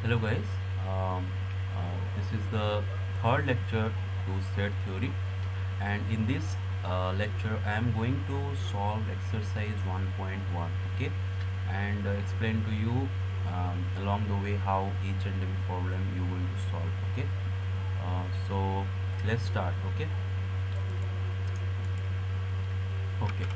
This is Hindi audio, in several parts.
Hello guys, this is the third lecture to set theory, and in this lecture I am going to solve exercise 1.1, okay, and explain to you along the way how each and every problem you going to solve, okay. So let's start, okay. Okay,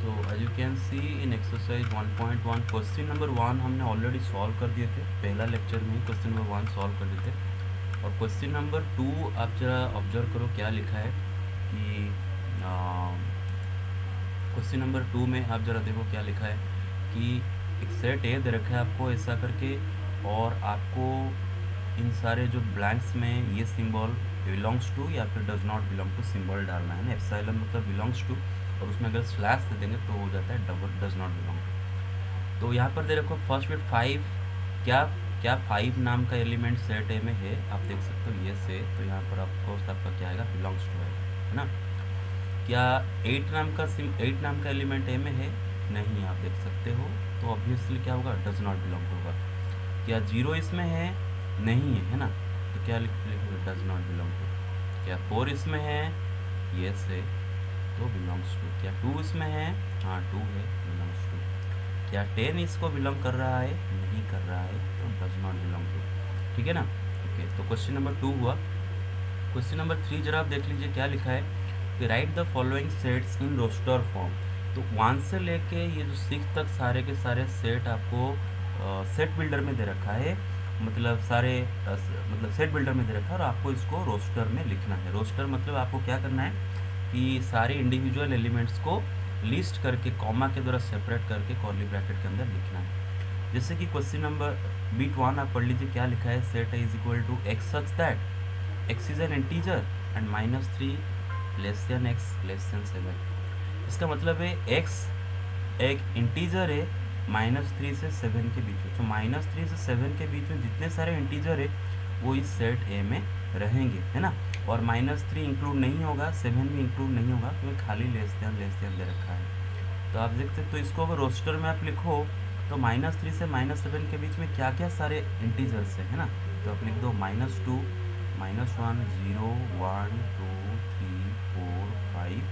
so as you can see in exercise 1.1 question number 1 हमने ऑलरेडी सॉल्व कर दिए थे, पहला लेक्चर में ही क्वेश्चन नंबर 1 सॉल्व कर दिए थे। और क्वेश्चन नंबर 2 आप जरा ऑब्जर्व करो क्या लिखा है कि क्वेश्चन नंबर 2 में आप जरा देखो क्या लिखा है कि एक सेट ए दे रखा है आपको ऐसा करके, और आपको इन सारे जो ब्लैंक्स में ये सिंबल बिलोंग्स टू या फिर does not belong to symbol डालना है ना। एप्सिलॉन मतलब बिलोंग्स टू, और उसमें अगर स्लैश दे देंगे तो हो जाता है double does not belong to. तो यहाँ पर दे रखो फर्स्ट बिट 5, क्या क्या 5 नाम का एलिमेंट सेट ए में है, आप देख सकते हो ये से, तो यहाँ पर ऑफकोर्स आपका क्या आएगा, बिलोंग्स टू है ना। क्या 8 नाम का एलिमेंट ए में है, नहीं, आप देख सकते हो, तो ऑब्वियसली क्या होगा, डज नॉट बिलोंग टू होगा। क्या 0 इसमें है, नहीं है ना, तो क्या लिखोगे, डज नॉट बिलोंग टू। क्या 4 इसमें है, यस है, तो बिलोंग्स टू। क्या 2 इसमें है, हाँ 2 है, बिलोंग्स टू। क्या 10 इसको बिलोंग कर रहा है, नहीं कर रहा है, तो डज नॉट बिलोंग टू, ठीक है ना। ओके, तो क्वेश्चन नंबर 2 हुआ। क्वेश्चन नंबर 3 जरा आप देख लीजिए क्या लिखा है कि write the following sets in roster form. तो 1 से लेके ये जो 6 तक सारे के सारे सेट आपको सेट बिल्डर में दे रखा है, मतलब सारे मतलब सेट बिल्डर में दे रखा है, और आपको इसको रोस्टर में लिखना है। रोस्टर मतलब आपको क्या करना है कि सारे इंडिविजुअल एलिमेंट्स को लिस्ट करके कॉमा के द्वारा सेपरेट करके कर्ली ब्रैकेट के अंदर लिखना है। जैसे कि क्वेश्चन नंबर बीट 1 आप पढ़ लीजिए क्या लिखा है, set is equal to x such that x is an integer and -3 less than X less than 7। इसका मतलब है एक्स एक इंटीजर है -3 से 7 के बीच में, तो -3 से 7 के बीच में जितने सारे इंटीजर है वो इस सेट ए में रहेंगे, है ना। और -3 इंक्लूड नहीं होगा, 7 भी इंक्लूड नहीं होगा, क्योंकि खाली लेस देन दे रखा है। तो आप देखते तो इसको अगर रोस्टर में आप लिखो तो -3 से -7 के बीच में क्या क्या सारे इंटीजर्स है ना, तो आप लिख दो -2 -1 0 1 2 3 4 5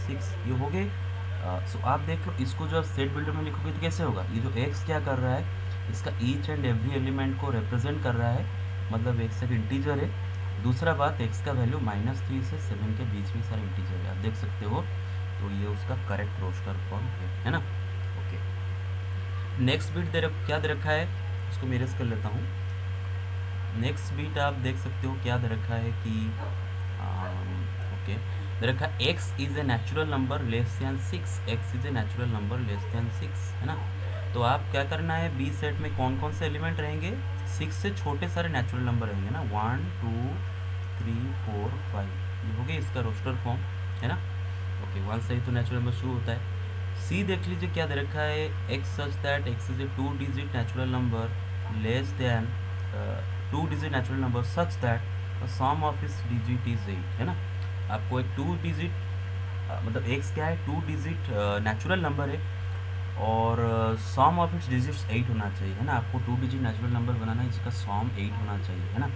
6, ये हो गए। सो आप देख लो, इसको जो आप सेट बिल्डर में लिखोगे तो कैसे होगा, ये जो एक्स क्या कर रहा है, इसका ईच एंड एवरी एलिमेंट को रिप्रेजेंट कर रहा है, मतलब एक्स एक इंटीजर है। दूसरा बात, एक्स का वैल्यू -3 से 7 के बीच में सारे इंटीजर है, आप देख सकते हो, तो ये उसका करेक्ट रोस्टर फॉर्म है ना। ओके, नेक्स्ट बीट क्या दे रखा है, इसको मेरेज कर लेता हूँ। नेक्स्ट बीट आप देख सकते हो क्या दे रखा है कि ओके, दे रखा है x is a natural number less then 6, x is a natural number less then 6, है ना। तो आप क्या करना है, बी सेट में कौन कौन से एलिमेंट रहेंगे, 6 से छोटे सारे नेचुरल नंबर रहेंगे ना, 1 2 3 4 5, ये हो गया इसका रोस्टर फॉर्म, है ना। ओके, 1 से ही तो नेचुरल नंबर शुरू होता है। सी देख लीजिए क्या दे रखा है, X such that x is a 2 digit natural number less than 2 digit natural number such that the sum of इस डिजिट इज 8, है ना। आपको एक 2 डिजिट मतलब एक्स क्या है, 2 डिजिट नेचुरल नंबर है, और सम ऑफ इट्स डिजिट्स 8 होना चाहिए, है ना। आपको 2 डिजिट नेचुरल नंबर बनाना है जिसका सम 8 होना चाहिए, है ना।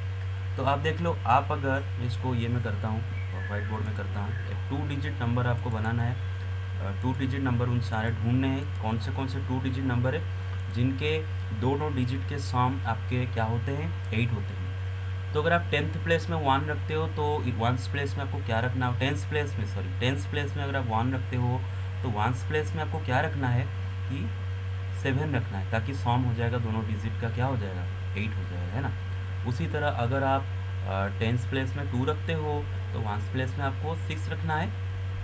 तो आप देख लो, आप अगर इसको ये मैं करता हूँ, वाइट बोर्ड में करता हूँ, एक 2 डिजिट नंबर आपको बनाना है। 2 डिजिट नंबर उन सारे ढूंढने हैं, कौन से 2 डिजिट नंबर है जिनके दोनों डिजिट के सम आपके क्या होते हैं, 8 होते हैं। तो अगर आप 10th प्लेस में 1 रखते हो तो 1st प्लेस में आपको क्या रखना है, 10th प्लेस में अगर आप 1 रखते हो तो 1st प्लेस में आपको क्या रखना है कि 7 रखना है, ताकि सम हो जाएगा दोनों डिजिट का, क्या हो जाएगा, 8 हो जाएगा, है ना। उसी तरह अगर आप 10th प्लेस में 2 रखते हो तो 1st प्लेस में आपको 6 रखना है,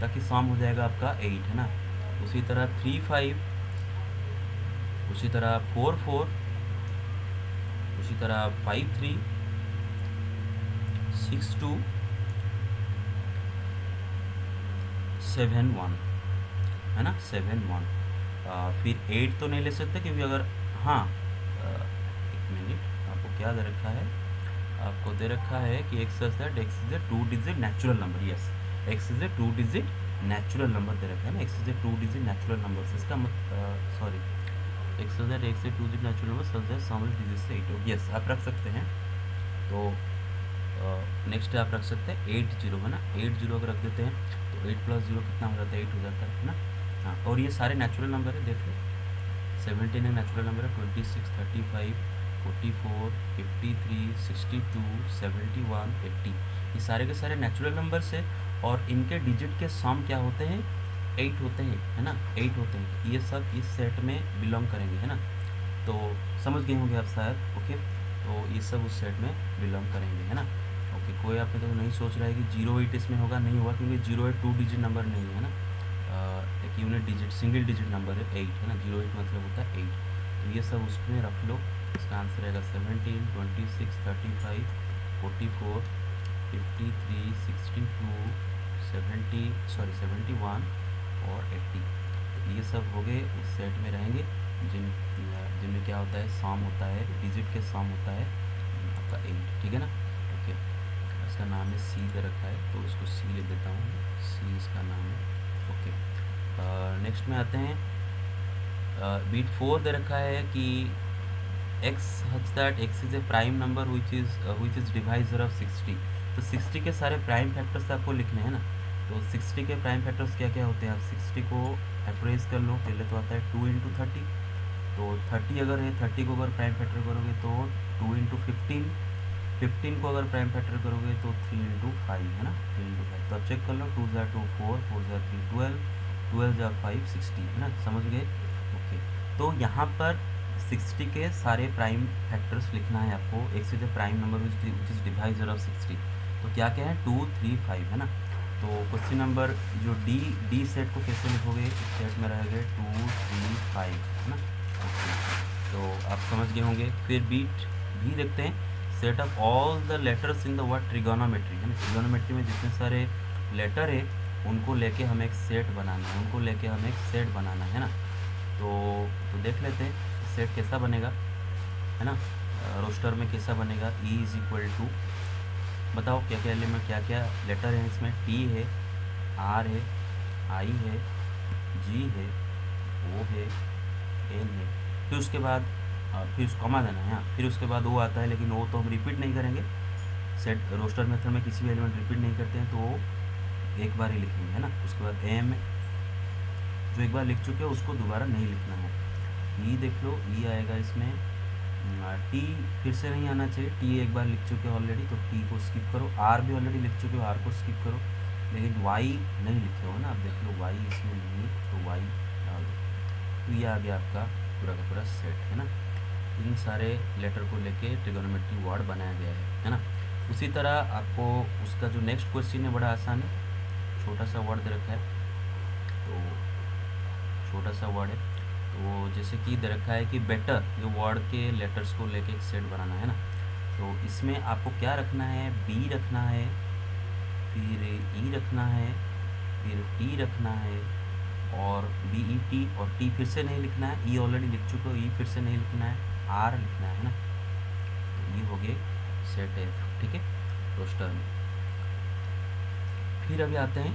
ताकि सम हो जाएगा आपका 8, है ना। उसी तरह 3 5, उसी तरह 4 4, उसी तरह 5 3 6 2 7 1, है ना, 7 1। फिर 8 तो नहीं ले सकते क्योंकि अगर, हाँ, एक मिनट, आपको क्या दे रखा है, आपको दे रखा है कि x is a 2 digit natural number, yes, x is a 2 digit natural number दे रखा है ना, x is a 2 digit natural number, इसका सॉरी, एक से 2 digit natural number such that sum is digit से 8 होगी। यस, आप रख सकते हैं। तो नेक्स्ट आप रख सकते हैं 8 जीरो, है ना। 8 जीरो अगर रख देते हैं तो 8 प्लस जीरो कितना हो जाता है, 8 हो जाता है ना। हाँ, और ये सारे नेचुरल नंबर है, देख लो। 17 एक नेचुरल नंबर है, 26, 35, 44, 53, 62, 71, 80, ये सारे के सारे नेचुरल नंबर्स है। और इनके डिजिट के सम क्या होते हैं, 8 होते हैं, है ना। 8 होते हैं, ये सब इस सेट में बिलोंग करेंगे, है ना। तो समझ गए होंगे आप शायद। ओके, तो ये सब उस सेट में बिलोंग करेंगे, है ना। ओके, कोई आप तो नहीं सोच रहा है कि 08 इसमें होगा, नहीं होगा, क्योंकि 08 2 डिजिट नंबर नहीं है ना। एक unit digit single digit number है 8, है ना। 08 मतलब होता है 8। तो ये सब उसमें रख लो। इसका आंसर रहेगा 17, 26, 35, 44, 53, 62, 71 और 80। तो ये सब हो गए उस सेट में रहेंगे जिनमें क्या होता है, सम होता है, डिजिट के सम होता है आपका 8, ठीक है ना। ओके, इसका नाम है सी दे रखा है, तो इसको सी लिख देता हूँ, सी इसका नाम है। ओके, नेक्स्ट में आते हैं। बीट 4 दे रखा है कि x such that x is a prime number which is divisor of 60। तो 60 के सारे प्राइम फैक्टर्स आपको लिखने हैं ना। तो 60 के प्राइम फैक्टर्स क्या क्या होते हैं, आप 60 को अप्रेज कर लो। पहले तो आता है 2 इंटू 30, तो 30 अगर है, 30 को अगर प्राइम फैक्टर करोगे तो 2 इंटू 15, 15 को अगर प्राइम फैक्टर करोगे तो 3 इंटू 5, है ना। 3 इंटू 5, तो अब चेक कर लो। 2 ज़ा 2 4, 4 ज़ा 3 12, 12 ज़ा 5 60, है ना। समझ गए। ओके, तो यहाँ पर 60 के सारे प्राइम फैक्टर्स लिखना है आपको। X is A prime number which is divisor of 60। तो क्या क्या है, 2 3 5, है ना। तो क्वेश्चन नंबर जो डी सेट को कैसे लिखोगे, इस सेट में रहेगा 2 3 5, है ना। ओके, तो आप समझ गए होंगे। फिर बीट भी देखते हैं। Set of all the letters in the word trigonometry, है ना। ट्रिगोनोमेट्री में जितने सारे लेटर है उनको लेके हमें एक सेट बनाना है, है ना। तो देख लेते हैं सेट कैसा बनेगा, है ना। रोस्टर में कैसा बनेगा। ई इज इक्वल टू, बताओ क्या क्या एलिमेंट, क्या क्या लेटर है इसमें। टी है, आर है, आई है, जी है, ओ है, एन है। फिर उसके बाद फिर उसको कॉमा देना है। हाँ, फिर उसके बाद वो आता है, लेकिन वो तो हम रिपीट नहीं करेंगे। सेट रोस्टर मेथड में किसी भी एलिमेंट रिपीट नहीं करते हैं, तो वो एक बार ही लिखेंगे, है ना। उसके बाद एम, जो एक बार लिख चुके हो उसको दोबारा नहीं लिखना है। ई देख लो, ई आएगा इसमें। टी फिर से नहीं आना चाहिए, टी एक बार लिख चुके हो ऑलरेडी, तो टी को स्किप करो। आर भी ऑलरेडी लिख चुके हो, आर को स्किप करो। लेकिन वाई नहीं लिखे हो ना, आप देख लो वाई इसमें नहीं है, तो वाई डाल दो। तो ये आ गया आपका पूरा का पूरा सेट, है ना। इन सारे लेटर को लेके ट्रिगोनोमेट्री वर्ड बनाया गया है ना। उसी तरह आपको उसका जो नेक्स्ट क्वेश्चन है बड़ा आसान है। छोटा सा वर्ड दे रखा है, तो छोटा सा वर्ड है, तो जैसे कि दे रखा है कि बेटर, ये वर्ड के लेटर्स को लेके एक सेट बनाना है ना। तो इसमें आपको क्या रखना है, बी रखना है, फिर ई रखना है, फिर टी रखना है, और बी ई टी, और टी फिर से नहीं लिखना है, ई ऑलरेडी लिख चुके हो, ई फिर से नहीं लिखना है, आर लिखना है ना। तो ये हो गए सेट एफ, ठीक है, रोस्टर में। फिर अभी आते हैं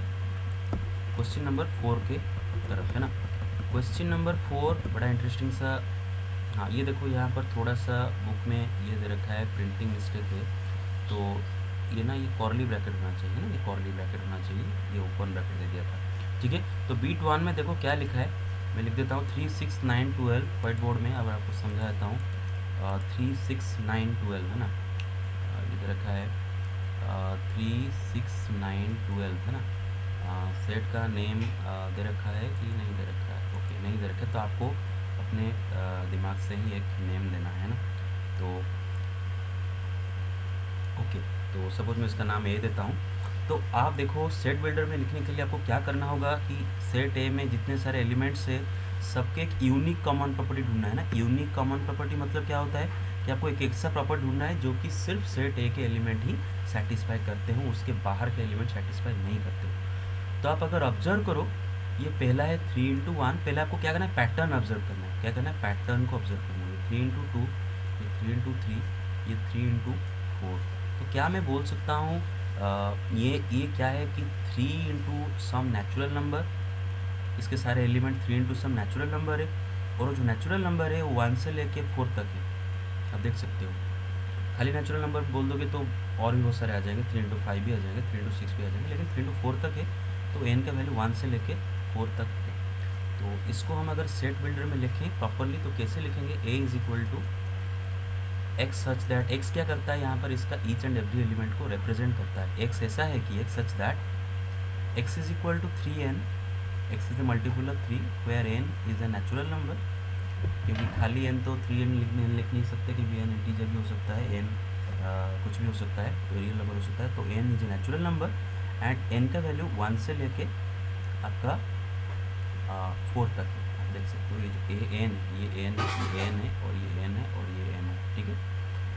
क्वेश्चन नंबर 4 के तरफ, है ना। क्वेश्चन नंबर 4 बड़ा इंटरेस्टिंग सा। हाँ, ये देखो यहाँ पर थोड़ा सा बुक में ये दे रखा है, प्रिंटिंग मिस्टेक है। तो ये ना, ये कॉर्ली ब्रैकेट होना चाहिए ना, ये कॉर्ली ब्रैकेट होना चाहिए, ये ओपन ब्रैकेट दे दिया था, ठीक है। तो बीट 1 में देखो क्या लिखा है, मैं लिख देता हूँ 3 6 9 12 व्हाइट बोर्ड में। अब आपको समझा देता हूँ। 3 6 9 12, है ना। ये दे रखा है 3 6 9 12, है ना। सेट का नेम दे रखा है कि नहीं दे रखा है, ओके नहीं दे रखा है, तो आपको अपने दिमाग से ही एक नेम देना है ना। तो ओके, तो सपोज मैं इसका नाम ए देता हूँ। तो आप देखो सेट बिल्डर में लिखने के लिए आपको क्या करना होगा कि सेट ए में जितने सारे एलिमेंट्स है सबके एक यूनिक कॉमन प्रॉपर्टी ढूंढना है ना। यूनिक कॉमन प्रॉपर्टी मतलब क्या होता है कि आपको एक ऐसा प्रॉपर्टी ढूंढना है जो कि सिर्फ सेट ए के एलिमेंट ही सेटिस्फाई करते हों, उसके बाहर के एलिमेंट सेटिस्फाई नहीं करते हो। तो आप अगर ऑब्जर्व करो, ये पहला है 3 इंटू 1, पहले आपको क्या करना है, पैटर्न ऑब्जर्व करना है। क्या करना है, पैटर्न को ऑब्जर्व करना है। 3 इंटू 2, ये 3 इंटू 3, ये 3 इंटू 4। तो क्या मैं बोल सकता हूँ, ये क्या है कि 3 इंटू सम नेचुरल नंबर, इसके सारे element 3 into some natural number है। और जो नेचुरल नंबर है वो 1 से लेके 4 तक है, आप देख सकते हो। खाली नेचुरल नंबर बोल दोगे तो और भी बहुत सारे आ जाएंगे, 3 इंटू 5 भी आ जाएंगे, 3 इंटू 6 भी आ जाएंगे, लेकिन 3 इंटू 4 तक है तो एन का वैल्यू 1 से लेके 4 तक है। तो इसको हम अगर सेट बिल्डर में लिखें प्रॉपरली तो कैसे लिखेंगे, A is equal to x such that, x क्या करता है यहाँ पर, इसका ईच एंड एवरी एलिमेंट को रिप्रेजेंट करता है। एक्स ऐसा है कि x such that x is equal to 3n, x is a multiple of 3 where n is a natural number, क्योंकि खाली n तो 3n लिख नहीं सकते, क्योंकि n इंटीजर भी हो सकता है, n कुछ भी हो सकता है, तो रियल नंबर हो सकता है। तो n is a natural number and n का वैल्यू 1 से लेके आपका 4 तक है, आप देख सकते हो। ये जो an है, ये n है, ये n है, और ये n है, और ये n है, ठीक है।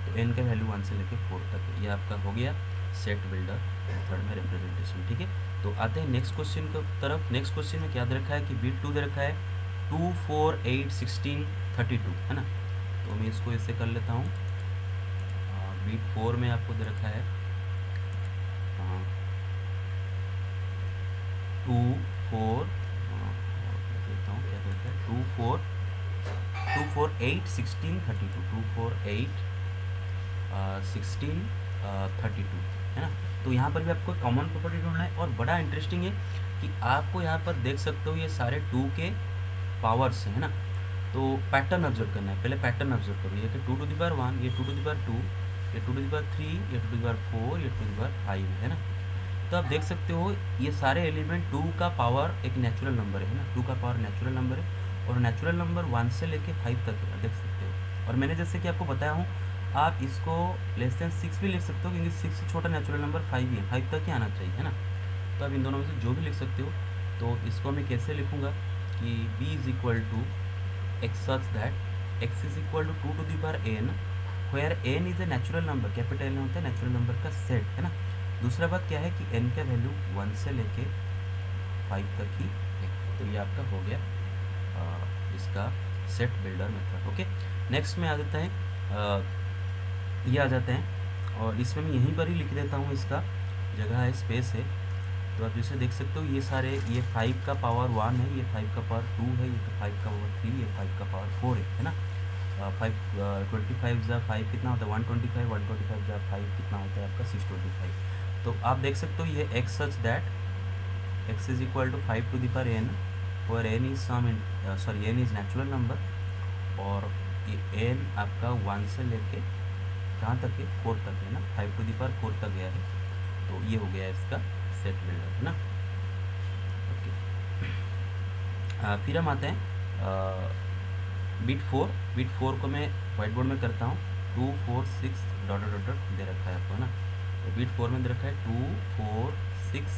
तो n का वैल्यू 1 से लेके 4 तक है। ये आपका हो गया सेट बिल्डर मेथड में रिप्रेजेंटेशन, ठीक है। तो आते हैं नेक्स्ट क्वेश्चन की तरफ। नेक्स्ट क्वेश्चन में क्या दे रखा है कि बीट 2 दे रखा है 2, 4, 8, 16, 32, है ना। तो मैं इसको ऐसे कर लेता हूँ। बीट 4 में आपको दे रखा है 2, 4, देखता हूँ क्या दे रखा है, 2, 4, 8, 16, 32, 2, 4, 8, 16, 32, है ना। तो यहाँ पर भी आपको कॉमन प्रॉपर्टी ढूंढना है, और बड़ा इंटरेस्टिंग है कि आपको यहाँ पर देख सकते हो ये सारे 2 के पावर्स हैं, है ना। तो पैटर्न ऑब्जर्व करना है, पहले पैटर्न ऑब्जर्व करो। ये कि 2 टू द पावर 1, ये 2 टू द पावर 2, ये 2 टू द पावर 3, ये 2 टू द पावर 4, ये 2 टू द पावर 5, है ना। तो आप देख सकते हो ये सारे एलिमेंट 2 का पावर एक नेचुरल नंबर है ना, 2 का पावर नेचुरल नंबर है, और नेचुरल नंबर 1 से लेके 5 तक है, आप देख सकते हो। और मैंने जैसे कि आपको बताया हूँ, आप इसको लेस देन 6 भी लिख सकते हो, क्योंकि 6 से छोटा नेचुरल नंबर 5 ही है, 5 तक ही आना चाहिए, है ना। तो आप इन दोनों में से जो भी लिख सकते हो। तो इसको मैं कैसे लिखूँगा कि b is equal to x such that x is equal to 2 to the power n, where n is a natural number, capital n होता है नेचुरल नंबर का सेट, है ना। दूसरा बात क्या है कि n का वैल्यू 1 से लेके 5 तक ही है। तो ये आपका हो गया इसका set builder method, okay. Next में आ जाता है ये आ जाते हैं, और इसमें मैं यहीं पर ही लिख देता हूँ, इसका जगह है, स्पेस है। तो आप जैसे देख सकते हो ये सारे, ये 5 का पावर 1 है, ये 5 का पावर 2 है, ये 5 का पावर 3, ये 5 का पावर 4 है ना। 25 जा 5 कितना होता है 125, 125 जा 5 कितना होता है आपका 625। तो आप देख सकते हो ये X such that x is equal to 5 to the power n, और n is n is natural number, और ये n आपका 1 से लेके कहाँ तक है 4 तक है ना, 5 टू द पावर 4 तक गया है। तो ये हो गया इसका सेट बिल्डर, है ना, ओके। फिर हम आते हैं बीट 4 को मैं वाइट बोर्ड में करता हूँ। 2, 4, 6 डॉट डॉट डॉट दे रखा है आपको, है ना। तो बीट 4 में दे रखा है 2, 4, 6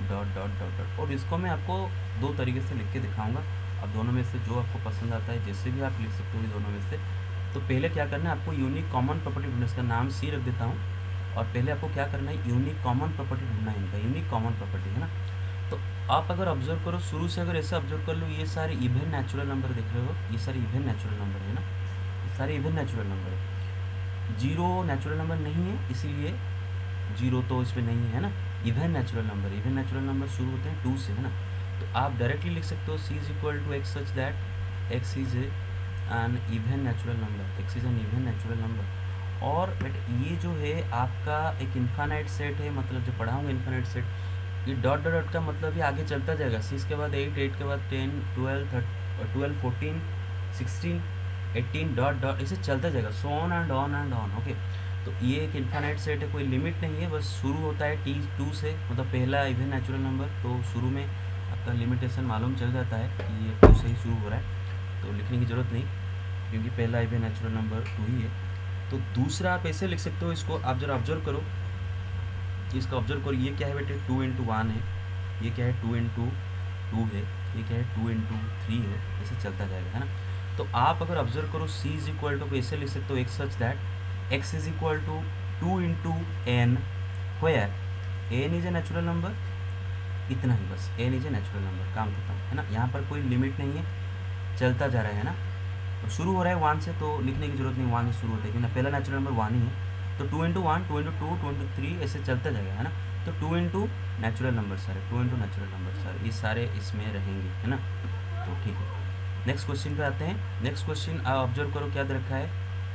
डॉट डॉट डॉट डॉट, और इसको मैं आपको 2 तरीके से लिख के दिखाऊंगा। अब दोनों में से जो आपको पसंद आता है, जैसे भी आप लिख सकते हो ये दोनों में से। तो पहले क्या करना है आपको, यूनिक कॉमन प्रॉपर्टी ढूंढना, इसका नाम सी रख देता हूँ। और पहले आपको क्या करना है, यूनिक कॉमन प्रॉपर्टी ढूंढना है, इनका यूनिक कॉमन प्रॉपर्टी, है ना। तो आप अगर ऑब्जर्व करो, शुरू से अगर ऐसे ऑब्जर्व कर लो, ये सारे इवन नेचुरल नंबर देख रहे हो, ये सारे इवन नेचुरल नंबर है ना, ये सारे इवन नेचुरल नंबर है। 0 नेचुरल नंबर नहीं है, इसीलिए 0 तो इसमें नहीं है ना। इवन नेचुरल नंबर शुरू होते हैं 2 से, है ना। तो आप डायरेक्टली लिख सकते हो C is equal to x such that x is an even natural number, x is an even natural number. और बट ये जो है आपका एक इन्फानाइट सेट है, मतलब जो पढ़ाऊँगा इन्फानाइट सेट, ये डॉट डॉट डॉट का मतलब ये आगे चलता जाएगा, 6 के बाद 8, 8 के बाद 10, 12, 14, 16, 18 डॉट डॉट ऐसे चलता जाएगा, so on and on and on, okay. तो ये एक इन्फानाइट सेट है, कोई लिमिट नहीं है, बस शुरू होता है T2 से, मतलब पहला इवन नेचुरल नंबर। तो शुरू में आपका लिमिटेशन मालूम चल जाता है कि ये 2 से ही शुरू हो रहा है, तो लिखने की ज़रूरत नहीं, क्योंकि पहला इवन नेचुरल नंबर 2 ही है। तो दूसरा आप ऐसे लिख सकते हो, इसको आप जरा ऑब्जर्व करो, इसका ऑब्जर्व करो, ये क्या है बेटे 2 इंटू 1 है, ये क्या है 2 इंटू 2 है, ये क्या है 2 इंटू 3 है, ऐसे चलता जाएगा, है ना। तो आप अगर ऑब्जर्व करो c इज इक्वल टू ऐसे लिख सकते हो X such that x is equal to 2 into n, where n is a natural number, इतना ही बस, n is a natural number, काम खत्म, है ना। यहाँ पर कोई लिमिट नहीं है, चलता जा रहा है ना। तो शुरू हो रहा है 1 से, तो लिखने की जरूरत नहीं, 1 से शुरू होता है, क्योंकि पहला नेचुरल नंबर 1 ही है। तो 2 इंटू 1, 2 इंटू 2, 2 इंटू 3 ऐसे चलता जाएगा, है ना। तो 2 इंटू नेचुरल नंबर सारे, 2 इंटू नेचुरल नंबर सारे, ये सारे इसमें रहेंगे, है ना। तो ठीक है, नेक्स्ट क्वेश्चन पे आते हैं। नेक्स्ट क्वेश्चन आप ऑब्जर्व करो क्या दे रखा है,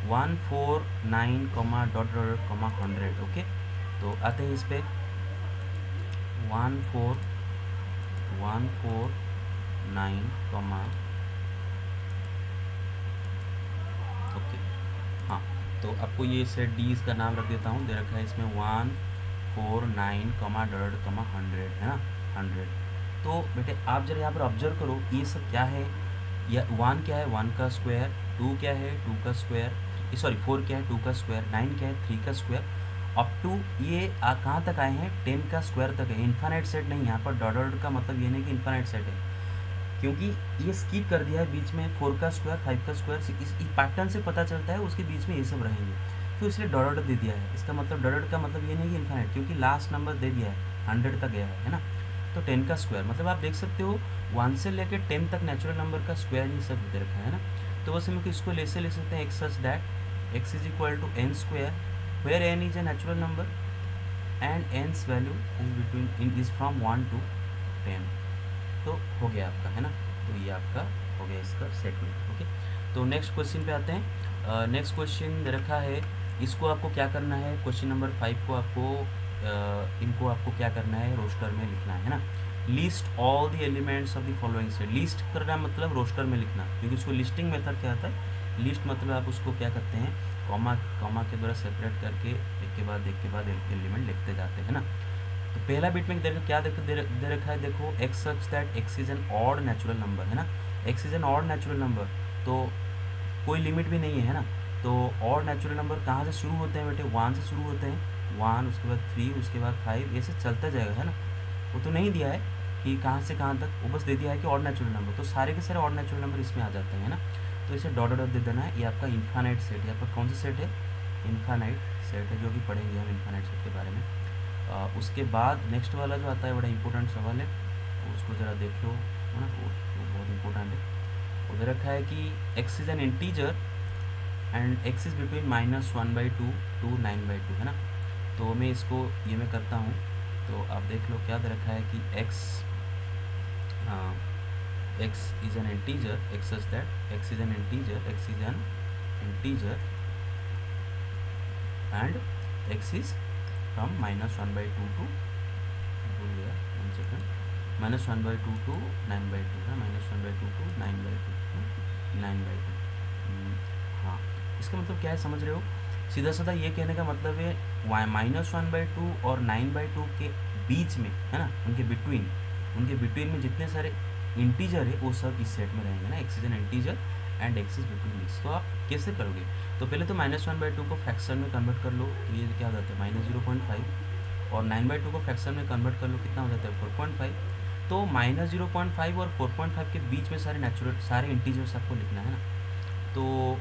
149 comma dot dot comma 100। Okay, तो आते हैं इस पे 149 कॉमा, ओके हाँ, तो आपको ये सेट डी इसका नाम रख देता हूँ, दे रखा है इसमें 149 कॉमा डॉट कॉमा 100 है ना, 100। तो बेटे आप जरा यहाँ पर ऑब्जर्व करो ये सब क्या है, या 1 क्या है 1 का स्क्वायर, 2 क्या है 2 का स्क्वायर, सॉरी 4 क्या है 2 का स्क्वायर, 9 क्या है 3 का स्क्वायर, अप टू ये कहाँ तक आए हैं 10 का स्क्वायर तक है। इन्फानाइट सेट नहीं, यहाँ पर डॉट डॉट का मतलब ये नहीं कि इन्फानाइट सेट है, क्योंकि ये स्किप कर दिया है बीच में 4 का स्क्वायर 5 का स्क्वायर, इस पैटर्न से पता चलता है उसके बीच में ये सब रहेंगे, तो इसलिए डॉट डॉट दे दिया है। इसका मतलब डॉट डॉट का मतलब ये नहीं कि इन्फानाइट, क्योंकि लास्ट नंबर दे दिया है 100 तक गया है ना। तो 10 का स्क्वायर मतलब आप देख सकते हो 1 से लेकर 10 तक नेचुरल नंबर का स्क्वायर ये सब दे रखा है ना। तो बस हम इसको ऐसे ले सकते हैं, x such that x is equal to n square where n is a natural number and n's value is between is from 1 to 10। तो हो गया आपका है ना, तो ये आपका हो गया इसका सेटमेंट। ओके, तो नेक्स्ट क्वेश्चन पे आते हैं। नेक्स्ट क्वेश्चन दे रखा है, इसको आपको क्या करना है, क्वेश्चन नंबर 5 को आपको इनको आपको क्या करना है, रोस्टर में लिखना है ना। List all the elements of the following set, list करना मतलब रोस्टर में लिखना, क्योंकि उसको लिस्टिंग मेथड क्या होता है, लिस्ट मतलब आप उसको क्या करते हैं कॉमा कॉमा के द्वारा सेपरेट करके एक के बाद एलिमेंट लिखते जाते हैं ना। तो पहला बिट में क्या दे रखा है, देखो x such that x is N odd natural number है ना, x is N odd natural number, तो कोई लिमिट भी नहीं है ना। तो ऑड नेचुरल नंबर कहाँ से शुरू होते हैं बेटे, 1 से शुरू होते हैं, 1 उसके बाद 3 उसके बाद 5 ऐसे चलता जाएगा है ना। वो तो नहीं दिया है कि कहाँ से कहाँ तक, वो बस दे दिया है कि ऑड नेचुरल नंबर, तो सारे के सारे ऑड नेचुरल नंबर इसमें आ जाते हैं ना। तो इसे डॉट डॉट दे देना है। ये आपका इन्फानाइट सेट है, आपका कौन सा सेट है, इन्फानाइट सेट है, जो कि पढ़ेंगे हम इन्फानाइट सेट के बारे में। उसके बाद नेक्स्ट वाला जो आता है बड़ा इंपॉर्टेंट सवाल है, उसको ज़रा देखो है ना, वो बहुत इंपॉर्टेंट है। उधर रखा है कि x is an integer and x is between -1/2 to 9/2 है ना। तो मैं इसको ये मैं करता हूँ, तो आप देख लो क्या दे रखा है कि x is an integer, x such that x is an integer, x is an integer and x is from -1/2 to -1/2 to 9/2 है, -1/2 to 9/2 हाँ। इसका मतलब क्या है समझ रहे हो, सीधा साधा ये कहने का मतलब है -1/2 और 9/2 के बीच में है ना, उनके बिटवीन में जितने सारे इंटीजर है वो सब इस सेट में रहेंगे ना। X is an integer and x is between this. तो आप कैसे करोगे, तो पहले तो -1/2 को फ्रैक्शन में कन्वर्ट कर लो, तो ये क्या हो जाता है -0.5, और 9/2 को फ्रैक्शन में कन्वर्ट कर लो, कितना हो जाता है 4.5। तो -0.5 और 4.5 के बीच में सारे इंटीजर्स आपको लिखना है ना। तो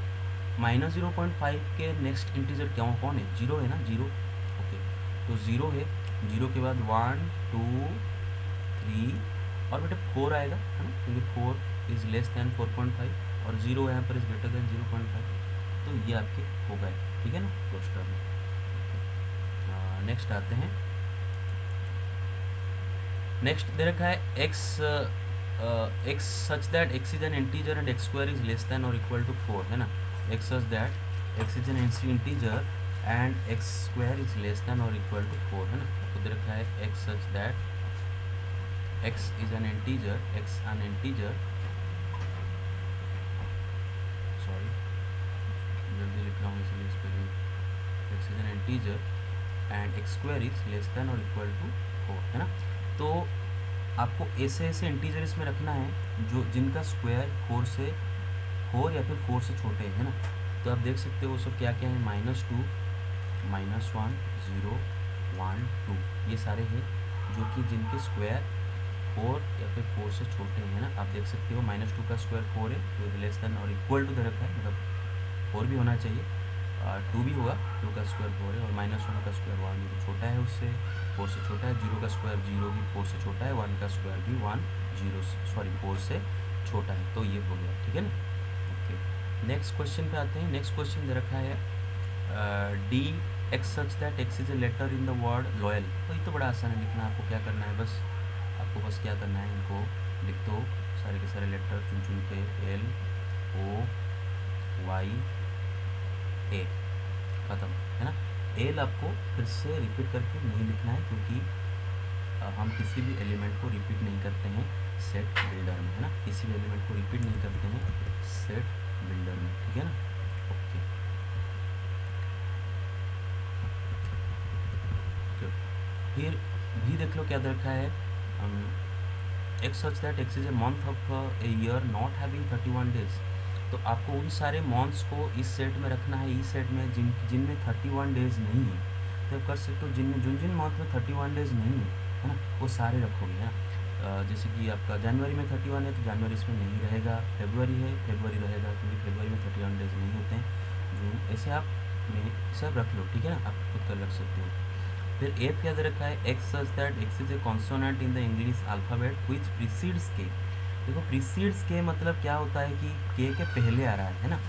-0.5 के नेक्स्ट इंटीजर कौन है, 0 है ना, 0। ओके, तो 0 है, 0 के बाद 1 2 3 और बेटा 4 आएगा है ना, क्योंकि 4 इज़ लेस दैन 4.5 और 0 यहाँ पर इज़ ग्रेटर दैन 0.5। तो ये आपके हो गए, ठीक है ना, रोस्टर में। नेक्स्ट आते हैं। नेक्स्ट दे रखा है x such that x is an integer and x square is less than और इक्वल टू 4 है ना। x such that x is an integer and x square is less than और इक्वल टू 4 है ना। तो दे रखा है x such that x is an integer, sorry जल्दी लिख रहा हूँ इसलिए इस पर x is an integer and x square is less than or equal to 4 है ना। तो आपको ऐसे इंटीजर इसमें रखना है जो जिनका स्क्वायर 4 या फिर 4 से छोटे है ना। तो आप देख सकते हो वो सब क्या क्या है, -2 -1 0 1 2 ये सारे हैं जो कि जिनके स्क्वायर 4 या फिर 4 से छोटे हैं ना। आप देख सकते हो -2 का स्क्वायर 4 है, तो लेस देन और इक्वल टू दे रखा है, मतलब 4 भी होना चाहिए, 2 भी होगा, 2 का स्क्वायर 4 है, और -1 का स्क्वायर 1 भी छोटा है उससे, 4 से छोटा है, 0 का स्क्वायर 0 भी 4 से छोटा है, 1 का स्क्वायर भी 4 से छोटा है। तो ये हो गया, ठीक है ना। ओके, नेक्स्ट क्वेश्चन पे आते हैं। नेक्स्ट क्वेश्चन दे रखा है D X such that x is a letter in the word loyal. तो ये तो बड़ा आसान है लिखना, आपको क्या करना है, आपको बस क्या करना है, इनको लिख दो सारे के सारे लेटर चुन चुन के, L O Y A, ख़त्म, है ना। एल आपको फिर से रिपीट करके नहीं लिखना है, क्योंकि हम किसी भी एलिमेंट को रिपीट नहीं करते हैं सेट बिल्डर में, है ना। किसी भी एलिमेंट को रिपीट नहीं करते हैं सेट बिल्डर में, ठीक है ना। ओके, फिर भी देख लो क्या दे रखा है, X such that x is a month of a year not having 31 days. तो आपको उन सारे मंथ्स को इस सेट में रखना है, इस सेट में जिनमें 31 डेज नहीं है। तो आप कर सकते हो जिन जिन मंथ में 31 डेज नहीं है ना, वो सारे रखोगे, है ना। जैसे कि आपका जनवरी में 31 है तो जनवरी इसमें नहीं रहेगा, फेब्रुवरी है फेब्रुवरी रहेगा, क्योंकि फेब्रुवरी में 31 डेज नहीं होते हैं। जून, ऐसे आप सब रख लो, ठीक है ना, आप खुद कर रख सकते हो। फिर एफ क्या दे रखा है, X such that x is A consonant in the English alphabet which precedes के। देखो प्रीसीड्स के मतलब क्या होता है कि के पहले आ रहा है ना।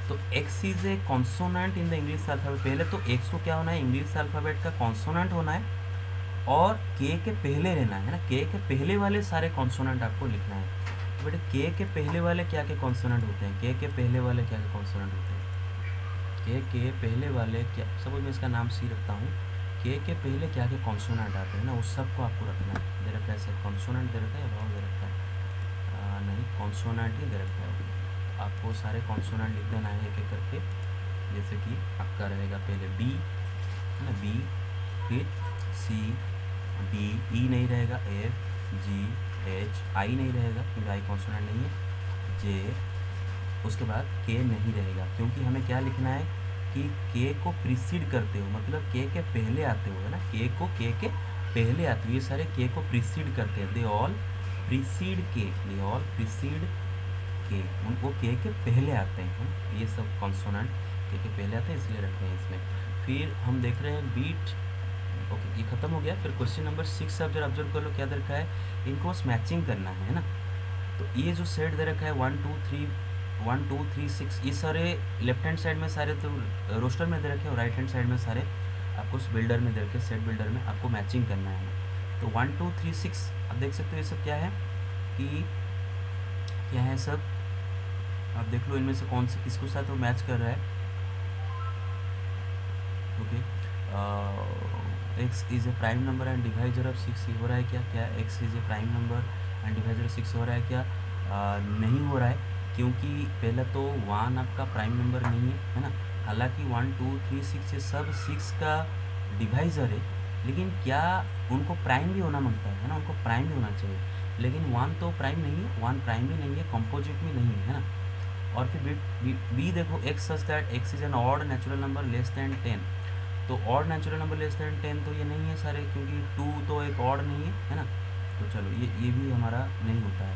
तो x is A consonant in the English alphabet, पहले तो एक्स को क्या होना है, इंग्लिश अल्फ़ाबेट का कॉन्सोनेंट होना है, और के पहले रहना है ना। के पहले वाले सारे कॉन्सोनेंट आपको लिखना है। तो बेटे के पहले वाले क्या क्या कॉन्सोनेंट होते हैं, के पहले वाले क्या क्या कॉन्सोनेंट होते हैं, के पहले वाले क्या, सपोज मैं इसका नाम सी रखता हूँ, के पहले क्या क्या कॉन्सोनेंट आते हैं ना, उस सबको आपको रखना है। दे रखा है सर कॉन्सोनेंट दे रखा है या वावल दे रखा है, नहीं कॉन्सोनेंट ही दे रखा है। आपको सारे कॉन्सोनेंट लिख देना है एक एक करके। जैसे कि आपका रहेगा पहले बी, है ना, बी, फिर सी, डी, ई नहीं रहेगा, एफ, जी, एच, आई नहीं रहेगा क्योंकि आई कॉन्सोनेंट नहीं है, जे, उसके बाद के नहीं रहेगा, क्योंकि हमें क्या लिखना है कि के को प्रीसीड करते हो, मतलब के पहले आते हो, है ना। के पहले आते हो, ये सारे के को प्रीसीड करते हैं, दे ऑल प्रीसीड के, दे ऑल प्रीसीड के, उनको के पहले आते हैं, ये सब कॉन्सोनेंट के पहले आते हैं, इसलिए रखते हैं इसमें। फिर हम देख रहे हैं बीट, ओके ये खत्म हो गया। फिर क्वेश्चन नंबर 6 आप जरा ऑब्जर्व कर लो क्या दे रखा है, इनको बस मैचिंग करना है ना। तो ये जो सेट दे रखा है 1 2 3 6, ये सारे लेफ्ट हैंड साइड में सारे तो रोस्टर में दे रखे और राइट हैंड साइड में सारे आपको उस बिल्डर में दे रखे, सेट बिल्डर में आपको मैचिंग करना है। तो 1 2 3 6 आप देख सकते हो ये सब क्या है कि क्या है सब, आप देख लो इनमें से कौन से किसको साथ वो मैच कर रहा है। Okay, x is a prime number and divisor of 6, ये हो रहा है क्या, क्या x is a prime number and divisor of 6 हो रहा है क्या, नहीं हो रहा है, क्योंकि पहला तो 1 आपका प्राइम नंबर नहीं है ना। हालांकि 1 2 3 6 ये सब 6 का डिवाइज़र है, लेकिन क्या उनको प्राइम भी होना मांगता है ना, उनको प्राइम भी होना चाहिए, लेकिन 1 तो प्राइम नहीं है, 1 प्राइम भी नहीं है, कंपोजिट भी नहीं है ना। और फिर बी देखो, x such that x is N odd natural number less then 10, तो odd natural number less then 10 तो ये नहीं है सारे, क्योंकि 2 तो एक ऑड नहीं है ना। तो चलो ये भी हमारा नहीं होता है।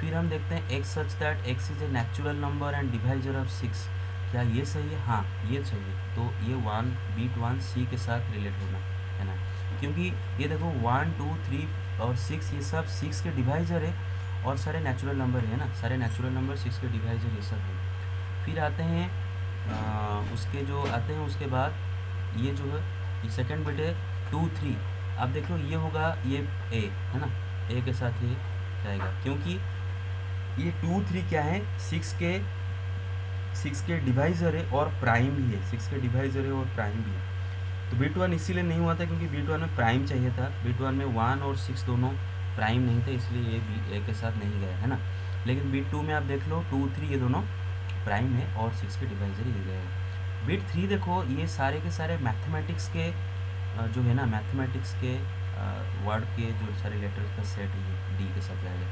फिर हम देखते हैं x such that x is a natural number and divisor of 6, क्या ये सही है, हाँ ये चाहिए। तो ये 1 बीट 1 सी के साथ रिलेट होना है ना, क्योंकि ये देखो 1 2 3 और 6 ये सब 6 के डिवाइजर है और सारे नेचुरल नंबर है ना, सारे नेचुरल नंबर 6 के डिवाइजर ये सब है। फिर आते हैं उसके जो आते हैं उसके बाद ये जो है ये सेकंड बिट है 2 3, आप देख लो ये होगा ये ए है ना, ए के साथ ये जाएगा, क्योंकि ये 2 3 क्या है 6 के डिवाइज़र है और प्राइम भी है, 6 के डिवाइज़र है और प्राइम भी है। तो बीट 1 इसीलिए नहीं हुआ था क्योंकि बीट 1 में प्राइम चाहिए था, बीट 1 में 1 और 6 दोनों प्राइम नहीं थे, इसलिए ये भी ए के साथ नहीं गया है ना। लेकिन बीट 2 में आप देख लो 2 3 ये दोनों प्राइम है और 6 के डिवाइज़र ये गए हैं। बीट 3 देखो ये सारे के सारे मैथमेटिक्स के जो है ना, मैथमेटिक्स के वर्ड के जो सारे लेटर्स का सेट है डी के साथ जाएगा।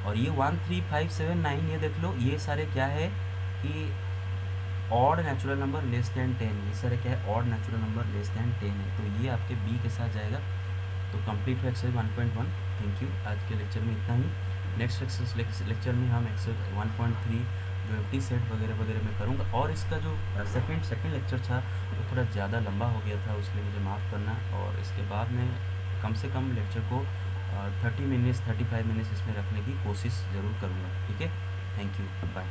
और ये 1 3 5 7 9 ये देख लो ये सारे क्या है कि odd natural number less then 10, ये सारे क्या है odd natural number less then 10 है, तो ये आपके बी के साथ जाएगा। तो कंप्लीट है एक्सरसाइज 1.1। थैंक यू, आज के लेक्चर में इतना ही। नेक्स्ट एक्सरसाइज लेक्चर में हम एक्सरसाइज 1.3 जो एम्प्टी सेट वगैरह वगैरह मैं करूँगा, और इसका जो सेकंड लेक्चर था वो थोड़ा ज़्यादा लंबा हो गया था, उसके लिए मुझे माफ़ करना। और इसके बाद में कम से कम लेक्चर को 30 मिनट्स 35 मिनट्स इसमें रखने की कोशिश ज़रूर करूँगा, ठीक है। Thank you, bye.